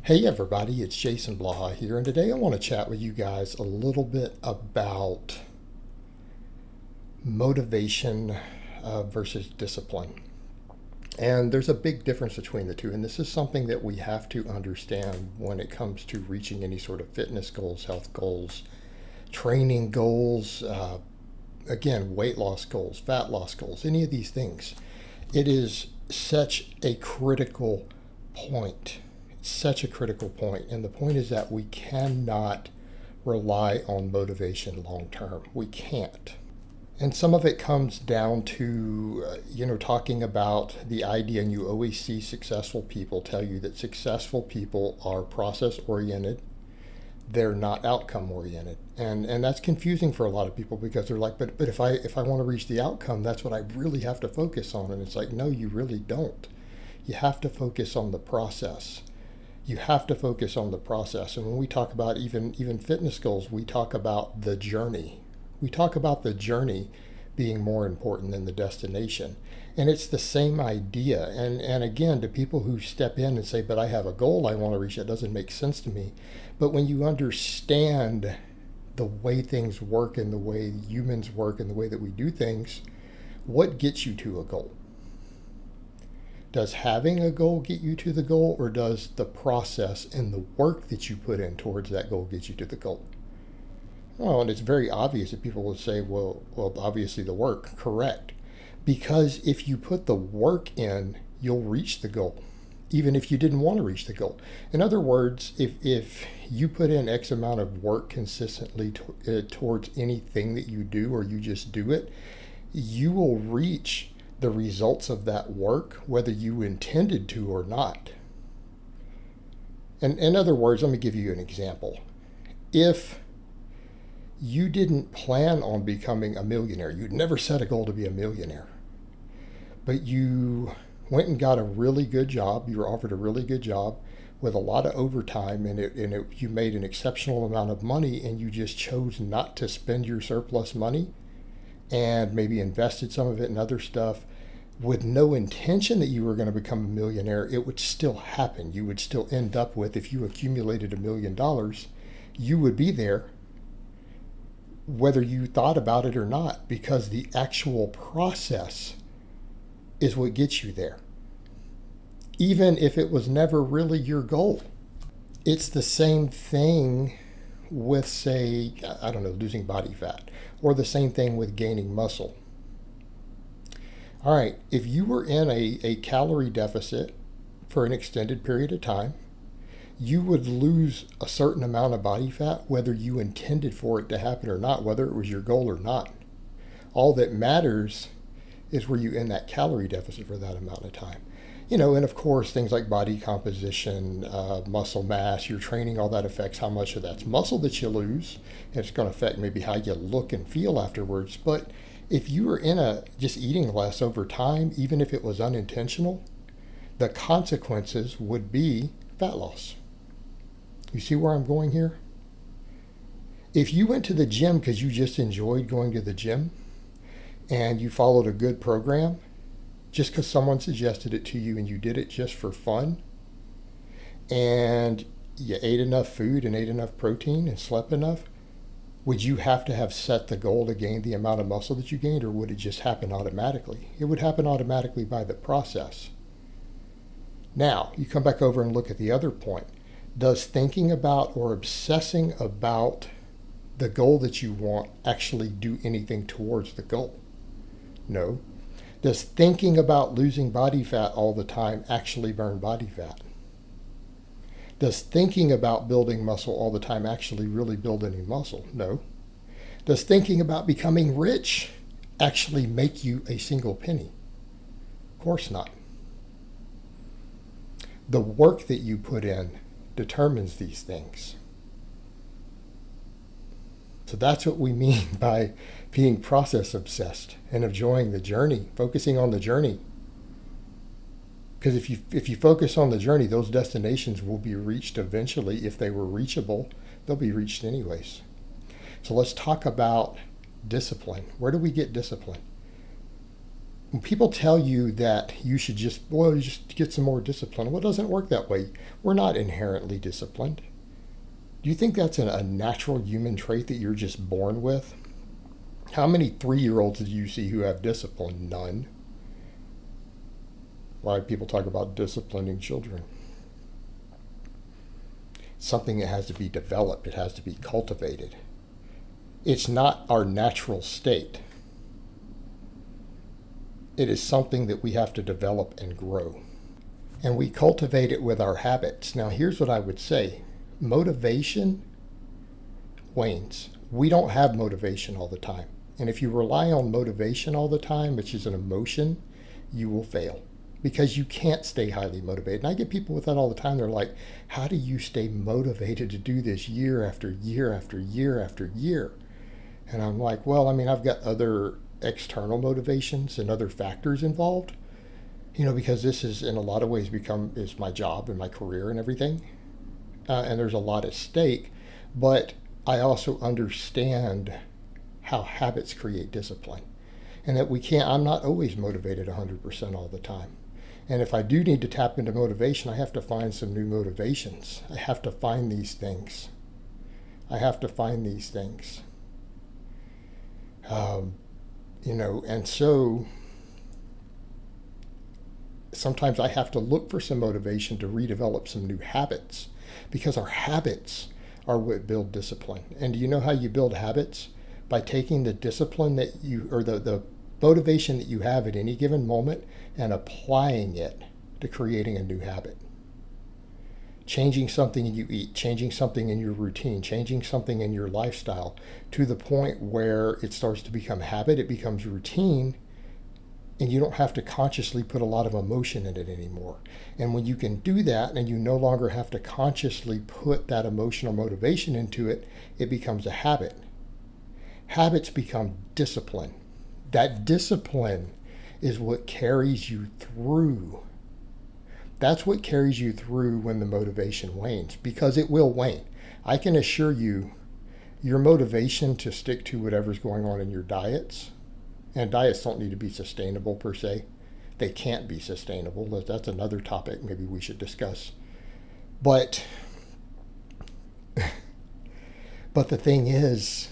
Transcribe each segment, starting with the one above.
Hey everybody, it's Jason Blaha here, and today I want to chat with you guys a little bit about motivation versus discipline. And there's a big difference between the two, and this is something that we have to understand when it comes to reaching any sort of fitness goals, health goals, training goals, again, weight loss goals, fat loss goals, any of these things. It is such a critical point. Such a critical point. And the point is that we cannot rely on motivation long term. We can't. And some of it comes down to, talking about the idea, and you always see successful people tell you that successful people are process oriented. They're not outcome oriented. And that's confusing for a lot of people because they're like, but if I want to reach the outcome, that's what I really have to focus on. And it's like, no, you really don't. You have to focus on the process. You have to focus on the process. And when we talk about even fitness goals, we talk about the journey. We talk about the journey being more important than the destination. And it's the same idea. And again, to people who step in and say, but I have a goal I want to reach, that doesn't make sense to me. But when you understand the way things work and the way humans work and the way that we do things, what gets you to a goal? Does having a goal get you to the goal, or does the process and the work that you put in towards that goal get you to the goal? Well, and it's very obvious that people will say, well, obviously the work, correct. Because if you put the work in, you'll reach the goal, even if you didn't want to reach the goal. In other words, if you put in X amount of work consistently towards anything that you do, or you just do it, you will reach the results of that work, whether you intended to or not. And in other words, let me give you an example. If you didn't plan on becoming a millionaire, you'd never set a goal to be a millionaire, but you went and got a really good job, you were offered a really good job with a lot of overtime, and you made an exceptional amount of money, and you just chose not to spend your surplus money and maybe invested some of it in other stuff with no intention that you were going to become a millionaire, it would still happen. You would still end up with, if you accumulated $1 million, you would be there whether you thought about it or not, because the actual process is what gets you there, even if it was never really your goal. It's the same thing with, say, I don't know, losing body fat, or the same thing with gaining muscle. All right, if you were in a calorie deficit for an extended period of time, you would lose a certain amount of body fat, whether you intended for it to happen or not, whether it was your goal or not. All that matters is, were you in that calorie deficit for that amount of time? And of course, things like body composition, muscle mass, your training, all that affects how much of that's muscle that you lose. And it's going to affect maybe how you look and feel afterwards. But if you were just eating less over time, even if it was unintentional, the consequences would be fat loss. You see where I'm going here? If you went to the gym because you just enjoyed going to the gym and you followed a good program, just because someone suggested it to you and you did it just for fun, and you ate enough food and ate enough protein and slept enough, would you have to have set the goal to gain the amount of muscle that you gained, or would it just happen automatically? It would happen automatically by the process. Now, you come back over and look at the other point. Does thinking about or obsessing about the goal that you want actually do anything towards the goal? No. Does thinking about losing body fat all the time actually burn body fat? Does thinking about building muscle all the time actually really build any muscle? No. Does thinking about becoming rich actually make you a single penny? Of course not. The work that you put in determines these things. So that's what we mean by being process obsessed and enjoying the journey, focusing on the journey. Because if you focus on the journey, those destinations will be reached eventually. If they were reachable, they'll be reached anyways. So let's talk about discipline. Where do we get discipline? When people tell you that you should you just get some more discipline, well, it doesn't work that way. We're not inherently disciplined. Do you think that's a natural human trait that you're just born with? How many 3-year-olds do you see who have discipline? None. Why do people talk about disciplining children? Something that has to be developed, it has to be cultivated. It's not our natural state. It is something that we have to develop and grow. And we cultivate it with our habits. Now, here's what I would say. Motivation wanes. We don't have motivation all the time. And if you rely on motivation all the time, which is an emotion, you will fail. Because you can't stay highly motivated. And I get people with that all the time. They're like, how do you stay motivated to do this year after year after year after year? And I'm like, well, I mean, I've got other external motivations and other factors involved, because this is in a lot of ways is my job and my career and everything. And there's a lot at stake, but I also understand how habits create discipline and that I'm not always motivated 100% all the time. And if I do need to tap into motivation, I have to find some new motivations. I have to find these things. And so sometimes I have to look for some motivation to redevelop some new habits, because our habits are what build discipline. And do you know how you build habits? By taking the discipline the motivation that you have at any given moment and applying it to creating a new habit. Changing something you eat, changing something in your routine, changing something in your lifestyle to the point where it starts to become habit, it becomes routine, and you don't have to consciously put a lot of emotion in it anymore. And when you can do that and you no longer have to consciously put that emotional motivation into it, it becomes a habit. Habits become discipline. That discipline is what carries you through. That's what carries you through when the motivation wanes, because it will wane. I can assure you, your motivation to stick to whatever's going on in your diets, and diets don't need to be sustainable per se. They can't be sustainable. That's another topic maybe we should discuss. But the thing is,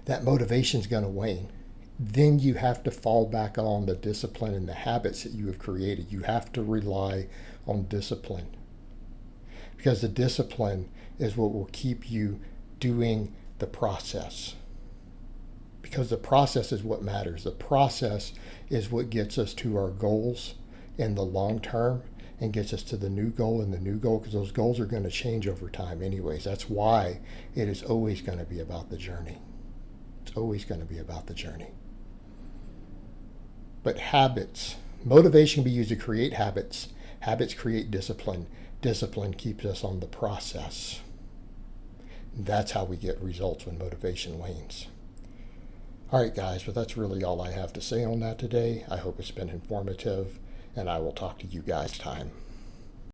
that motivation's going to wane. Then you have to fall back on the discipline and the habits that you have created. You have to rely on discipline, because the discipline is what will keep you doing the process. Because the process is what matters. The process is what gets us to our goals in the long term and gets us to the new goal and the new goal, because those goals are going to change over time anyways. That's why it is always going to be about the journey. It's always going to be about the journey. But habits, motivation can be used to create habits. Habits create discipline. Discipline keeps us on the process. That's how we get results when motivation wanes. All right, guys, but that's really all I have to say on that today. I hope it's been informative, and I will talk to you guys next time.